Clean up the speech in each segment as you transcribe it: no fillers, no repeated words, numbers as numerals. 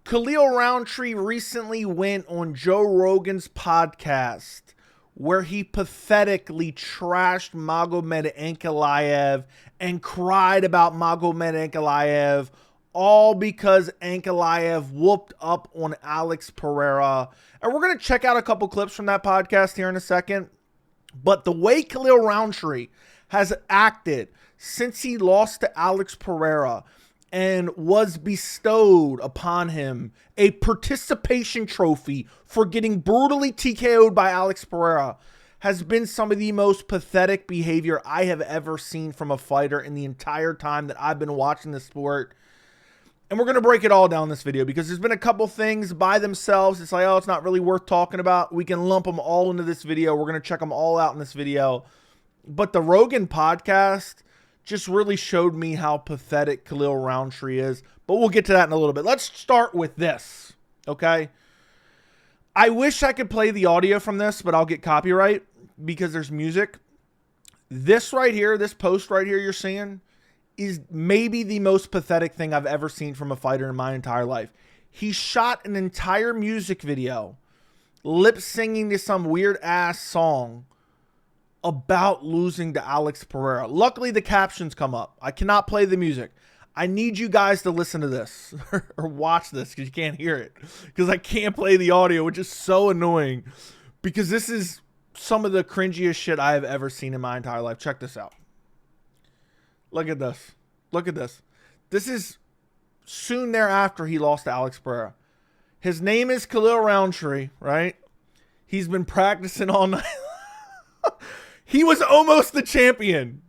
Khalil Rountree recently went on Joe Rogan's podcast where he pathetically trashed Magomed Ankalaev and cried about Magomed Ankalaev, all because Ankalaev whooped up on Alex Pereira. And we're going to check out a couple clips from that podcast here in a second. But the way Khalil Rountree has acted since he lost to Alex Pereira and was bestowed upon him a participation trophy for getting brutally TKO'd by Alex Pereira has been some of the most pathetic behavior I have ever seen from a fighter in the entire time that I've been watching this sport. And we're going to break it all down in this video because there's been a couple things by themselves. It's like, oh, it's not really worth talking about. We can lump them all into this video. We're going to check them all out in this video. But the Rogan podcast just really showed me how pathetic Khalil Rountree is. But we'll get to that in a little bit. Let's start with this, okay? I wish I could play the audio from this, but I'll get copyright because there's music. This right here, this post right here you're seeing is maybe the most pathetic thing I've ever seen from a fighter in my entire life. He shot an entire music video lip singing to some weird ass song about losing to Alex Pereira. Luckily, the captions come up. I cannot play the music. I need you guys to listen to this or watch this because you can't hear it because I can't play the audio, which is so annoying because this is some of the cringiest shit I have ever seen in my entire life. Check this out. Look at this. Look at this. This is soon thereafter he lost to Alex Pereira. His name is Khalil Rountree, right? He's been practicing all night. He was almost the champion.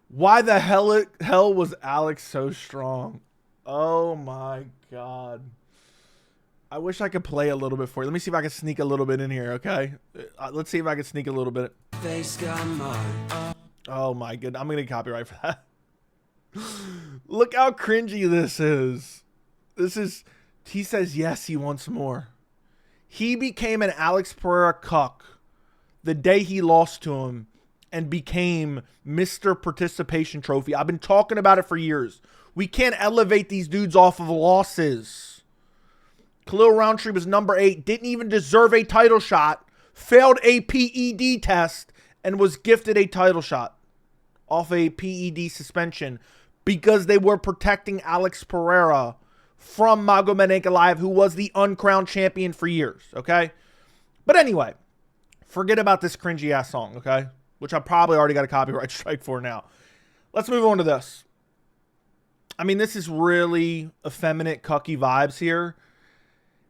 Why the hell was Alex so strong? Oh my God. I wish I could play a little bit for you. Let me see if I can sneak a little bit in here, okay? Let's see if I can sneak a little bit. Oh my goodness. I'm going to get copyright for that. Look how cringy this is. He says yes, he wants more. He became an Alex Pereira cuck the day he lost to him and became Mr. Participation Trophy. I've been talking about it for years. We can't elevate these dudes off of losses. Khalil Rountree was number 8, didn't even deserve a title shot, failed a PED test, and was gifted a title shot off a PED suspension because they were protecting Alex Pereira from Magomed Ankalaev, who was the uncrowned champion for years, okay? But anyway, forget about this cringy ass song, okay? Which I probably already got a copyright strike for now. Let's move on to this. I mean, this is really effeminate, cucky vibes here.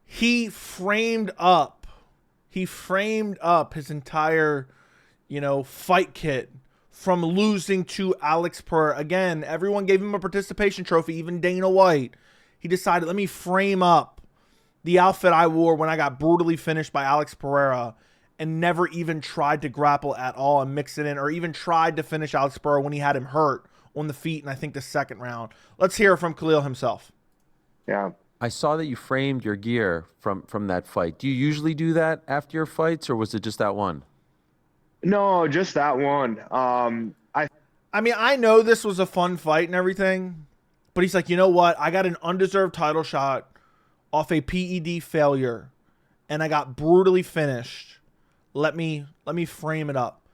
He framed up his entire, fight kit from losing to Alex Pereira. Again, everyone gave him a participation trophy, even Dana White. He decided, let me frame up the outfit I wore when I got brutally finished by Alex Pereira, and never even tried to grapple at all and mix it in, or even tried to finish Alex Pereira when he had him hurt on the feet in, I think, the second round. Let's hear from Khalil himself. Yeah. I saw that you framed your gear from that fight. Do you usually do that after your fights, or was it just that one? No, just that one. I mean, I know this was a fun fight and everything, but he's like, you know what? I got an undeserved title shot off a PED failure, and I got brutally finished. Let me frame it up.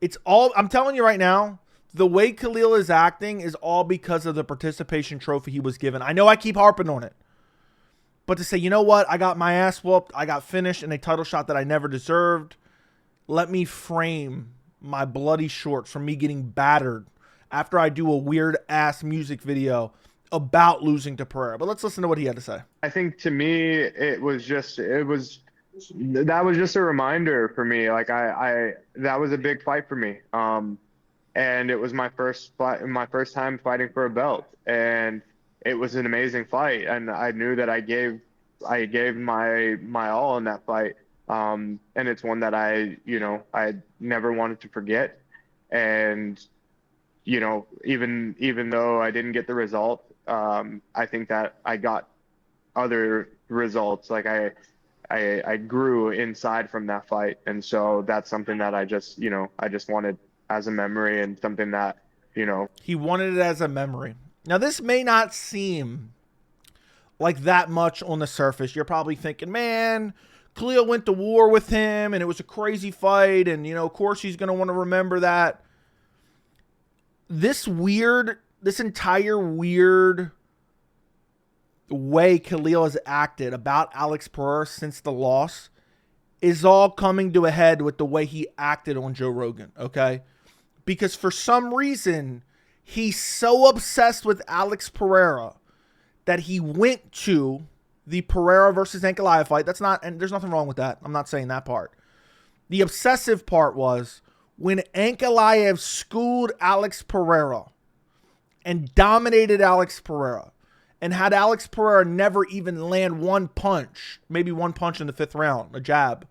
It's all, I'm telling you right now, the way Khalil is acting is all because of the participation trophy he was given. I know I keep harping on it, but to say, you know what? I got my ass whooped. I got finished in a title shot that I never deserved. Let me frame my bloody shorts from me getting battered after I do a weird ass music video about losing to Pereira. But let's listen to what he had to say. I think to me, that was just a reminder for me. Like that was a big fight for me. And it was my first time fighting for a belt, and it was an amazing fight. And I knew that I gave my all in that fight. And it's one that I never wanted to forget. And, even though I didn't get the result, I think that I got other results. Like I grew inside from that fight. And so that's something that I just wanted as a memory, and something that, he wanted it as a memory. Now, this may not seem like that much on the surface. You're probably thinking, man, Khalil went to war with him and it was a crazy fight. And, you know, of course he's going to want to remember that. This entire weird way Khalil has acted about Alex Pereira since the loss is all coming to a head with the way he acted on Joe Rogan, okay? Because for some reason, he's so obsessed with Alex Pereira that he went to the Pereira versus Ankalaev fight. That's not, and there's nothing wrong with that. I'm not saying that part. The obsessive part was when Ankalaev schooled Alex Pereira and dominated Alex Pereira and had Alex Pereira never even land one punch, maybe one punch in the 5th round, a jab.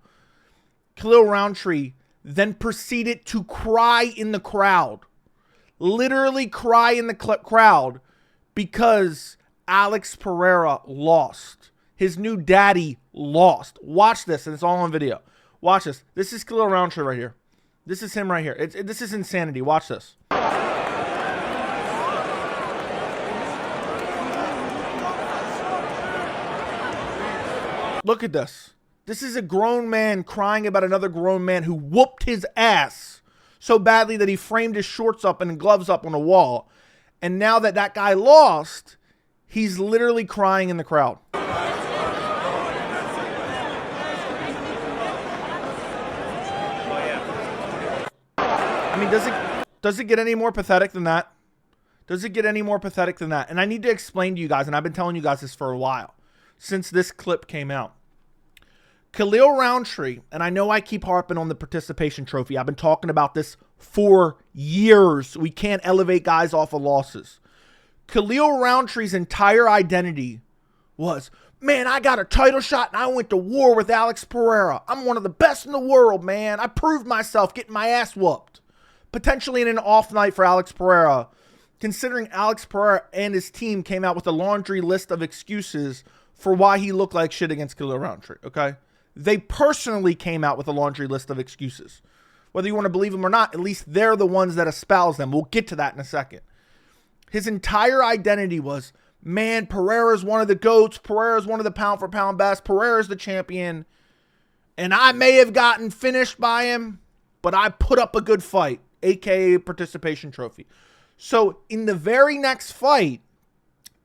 Khalil Rountree then proceeded to cry in the crowd. Literally cry in the crowd because Alex Pereira lost. His new daddy lost. Watch this, and it's all on video. Watch this. This is Khalil Rountree right here. This is him right here. This is insanity. Watch this. Look at this. This is a grown man crying about another grown man who whooped his ass so badly that he framed his shorts up and gloves up on a wall. And now that that guy lost, he's literally crying in the crowd. I mean, does it get any more pathetic than that? Does it get any more pathetic than that? And I need to explain to you guys, and I've been telling you guys this for a while, since this clip came out. Khalil Rountree, and I know I keep harping on the participation trophy. I've been talking about this for years. We can't elevate guys off of losses. Khalil Rountree's entire identity was, man, I got a title shot and I went to war with Alex Pereira. I'm one of the best in the world, man. I proved myself getting my ass whooped. Potentially in an off night for Alex Pereira, considering Alex Pereira and his team came out with a laundry list of excuses for why he looked like shit against Khalil Rountree, okay? They personally came out with a laundry list of excuses. Whether you want to believe them or not, at least they're the ones that espouse them. We'll get to that in a second. His entire identity was, man, Pereira's one of the GOATs. Pereira's one of the pound-for-pound best. Pereira's the champion. And I may have gotten finished by him, but I put up a good fight, a.k.a. participation trophy. So in the very next fight,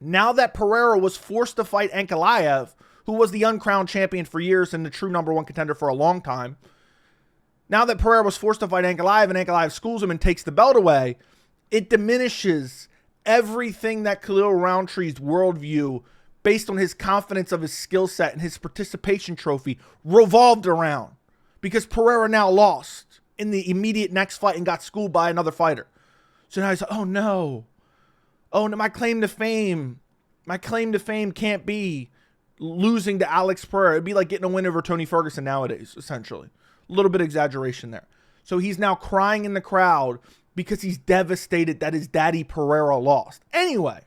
now that Pereira was forced to fight Ankalaev, who was the uncrowned champion for years and the true #1 contender for a long time, now that Pereira was forced to fight Ankalaev and Ankalaev schools him and takes the belt away, it diminishes everything that Khalil Rountree's worldview, based on his confidence of his skill set and his participation trophy, revolved around. Because Pereira now lost in the immediate next fight and got schooled by another fighter. So now he's like, oh no, my claim to fame can't be losing to Alex Pereira. It'd be like getting a win over Tony Ferguson nowadays, essentially. A little bit of exaggeration there. So he's now crying in the crowd because he's devastated that his daddy Pereira lost. Anyway,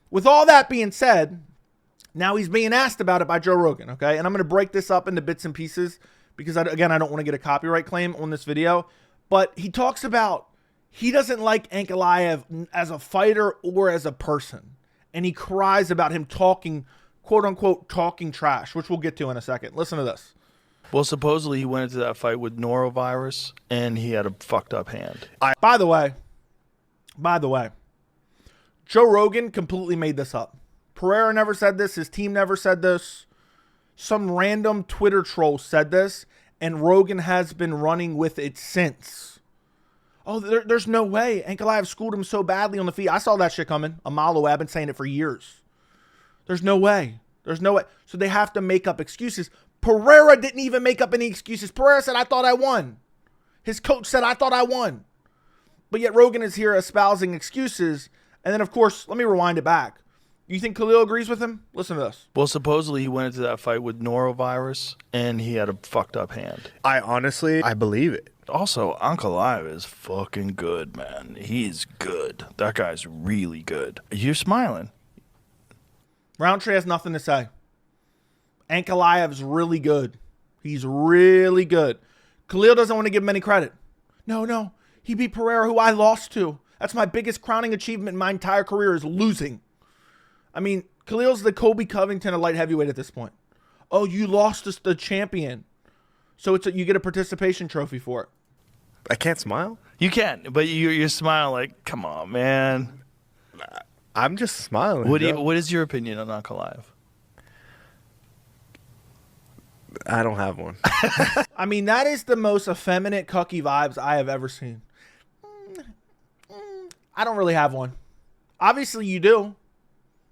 with all that being said, now he's being asked about it by Joe Rogan, okay? And I'm going to break this up into bits and pieces because, I don't want to get a copyright claim on this video. But he talks about he doesn't like Ankalaev as a fighter or as a person. And he cries about him talking, quote-unquote, talking trash, which we'll get to in a second. Listen to this. Well, supposedly he went into that fight with norovirus, and he had a fucked up hand. By the way, Joe Rogan completely made this up. Pereira never said this. His team never said this. Some random Twitter troll said this, and Rogan has been running with it since. Oh, there's no way. Ankalaev schooled him so badly on the feet. I saw that shit coming a mile away. I've been saying it for years. There's no way. There's no way. So they have to make up excuses. Pereira didn't even make up any excuses. Pereira said, I thought I won. His coach said, I thought I won. But yet Rogan is here espousing excuses. And then, of course, let me rewind it back. You think Khalil agrees with him? Listen to this. Well, supposedly he went into that fight with norovirus, and he had a fucked up hand. I believe it. Also, Ankalaev is fucking good, man. He's good. That guy's really good. You're smiling. Rountree has nothing to say. Ankalaev's really good. He's really good. Khalil doesn't want to give him any credit. No. He beat Pereira, who I lost to. That's my biggest crowning achievement in my entire career, is losing. I mean, Khalil's the Kobe Covington of light heavyweight at this point. Oh, you lost us the champion. So you get a participation trophy for it. I can't smile. You can, but you're smiling like, come on, man. I'm just smiling. What is your opinion on Ankalaev? I don't have one. I mean, that is the most effeminate, cucky vibes I have ever seen. I don't really have one. Obviously, you do.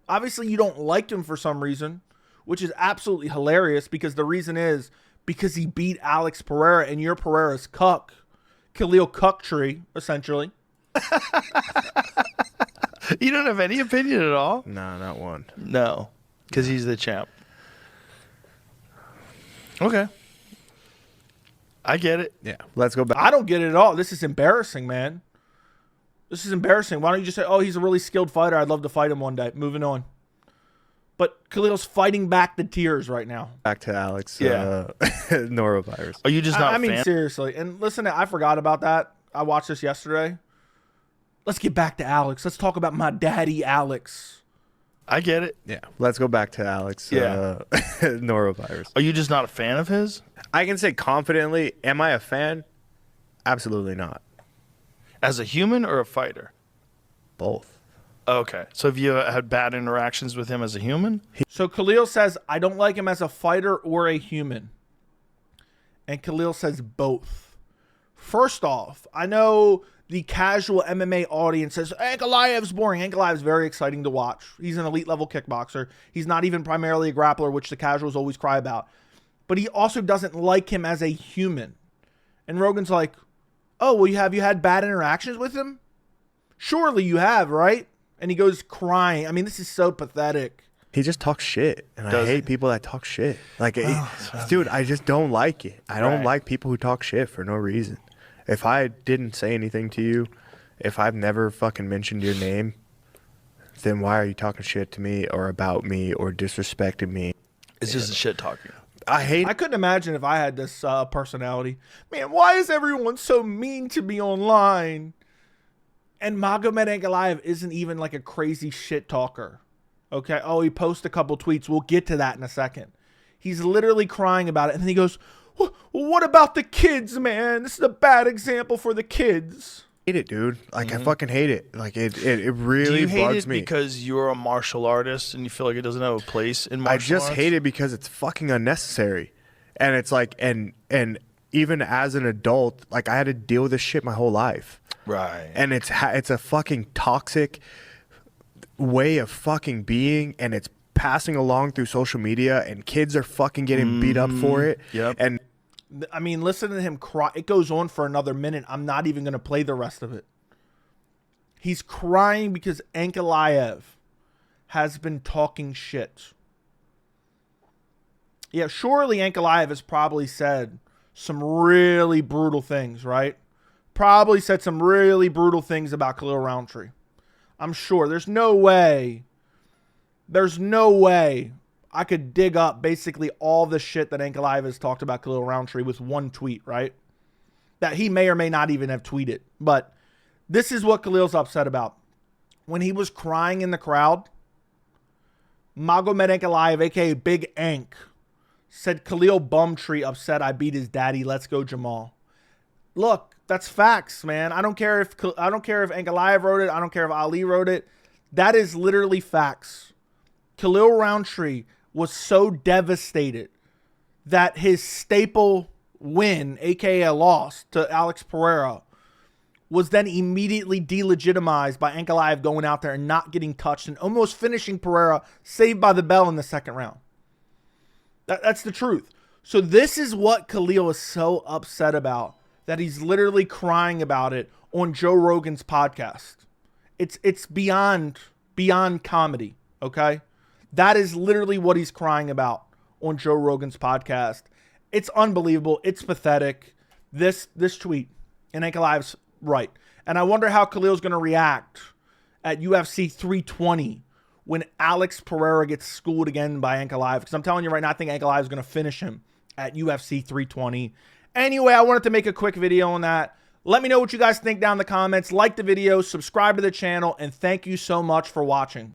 Obviously, you don't like him for some reason, which is absolutely hilarious because the reason is because he beat Alex Pereira and your Pereira's cuck. Khalil Rountree, essentially. You don't have any opinion at all? No, not one. No, because he's the champ. Okay. I get it. Yeah. Let's go back. I don't get it at all. This is embarrassing, man. This is embarrassing. Why don't you just say, oh, he's a really skilled fighter. I'd love to fight him one day. Moving on. But Khalil's fighting back the tears right now. Back to Alex. Yeah. Norovirus. Are you just not I a mean, fan? seriously. And listen, I forgot about that. I watched this yesterday. Let's get back to Alex. Let's talk about my daddy, Alex. I get it. Yeah. Let's go back to Alex. Yeah. Norovirus. Are you just not a fan of his? I can say confidently, am I a fan? Absolutely not. As a human or a fighter? Both. Okay. So have you had bad interactions with him as a human? So Khalil says, I don't like him as a fighter or a human. And Khalil says both. First off, I know the casual MMA audience says, Ankalaev's boring. Ankalaev's very exciting to watch. He's an elite level kickboxer. He's not even primarily a grappler, which the casuals always cry about. But he also doesn't like him as a human. And Rogan's like, oh, well, have you had bad interactions with him? Surely you have, right? And he goes crying. I mean, this is so pathetic. He just talks shit. And I hate people that talk shit. Like, dude, I just don't like it. I don't like people who talk shit for no reason. If I didn't say anything to you, if I've never fucking mentioned your name, then why are you talking shit to me or about me or disrespecting me? It's just a shit talking. I couldn't imagine if I had this personality. Man, why is everyone so mean to me online? And Magomed Ankalaev isn't even like a crazy shit talker. Okay? Oh, he posts a couple tweets. We'll get to that in a second. He's literally crying about it. And then he goes, what about the kids, man? This is a bad example for the kids. I hate it, dude. Like, I fucking hate it. Like, it really Do you hate bugs it me. because you're a martial artist and you feel like it doesn't have a place in martial arts? I just hate it because it's fucking unnecessary. And it's like, and even as an adult, like, I had to deal with this shit my whole life. Right. And it's a fucking toxic way of fucking being, and it's passing along through social media, and kids are fucking getting beat up for it. Yep. And I mean, listen to him cry. It goes on for another minute. I'm not even going to play the rest of it. He's crying because Ankalaev has been talking shit. Yeah, surely Ankalaev has probably said some really brutal things, right? Probably said some really brutal things about Khalil Rountree. I'm sure. There's no way I could dig up basically all the shit that Ankalaev has talked about Khalil Rountree with one tweet, right? That he may or may not even have tweeted. But this is what Khalil's upset about. When he was crying in the crowd, Magomed Ankalaev, a.k.a. Big Ank, said, Khalil Bumtree upset I beat his daddy. Let's go, Jamal. Look, that's facts, man. I don't care if Ankalaev wrote it. I don't care if Ali wrote it. That is literally facts. Khalil Rountree was so devastated that his staple win, aka a loss to Alex Pereira, was then immediately delegitimized by Ankalaev going out there and not getting touched and almost finishing Pereira, saved by the bell in the second round. That's the truth. So this is what Khalil is so upset about, that he's literally crying about it on Joe Rogan's podcast. It's beyond comedy, okay? That is literally what he's crying about on Joe Rogan's podcast. It's unbelievable. It's pathetic. This tweet, and Ankalaev's right. And I wonder how Khalil's going to react at UFC 320 when Alex Pereira gets schooled again by Ankalaev. Because I'm telling you right now, I think Ankalaev is going to finish him at UFC 320. Anyway, I wanted to make a quick video on that. Let me know what you guys think down in the comments. Like the video, subscribe to the channel, and thank you so much for watching.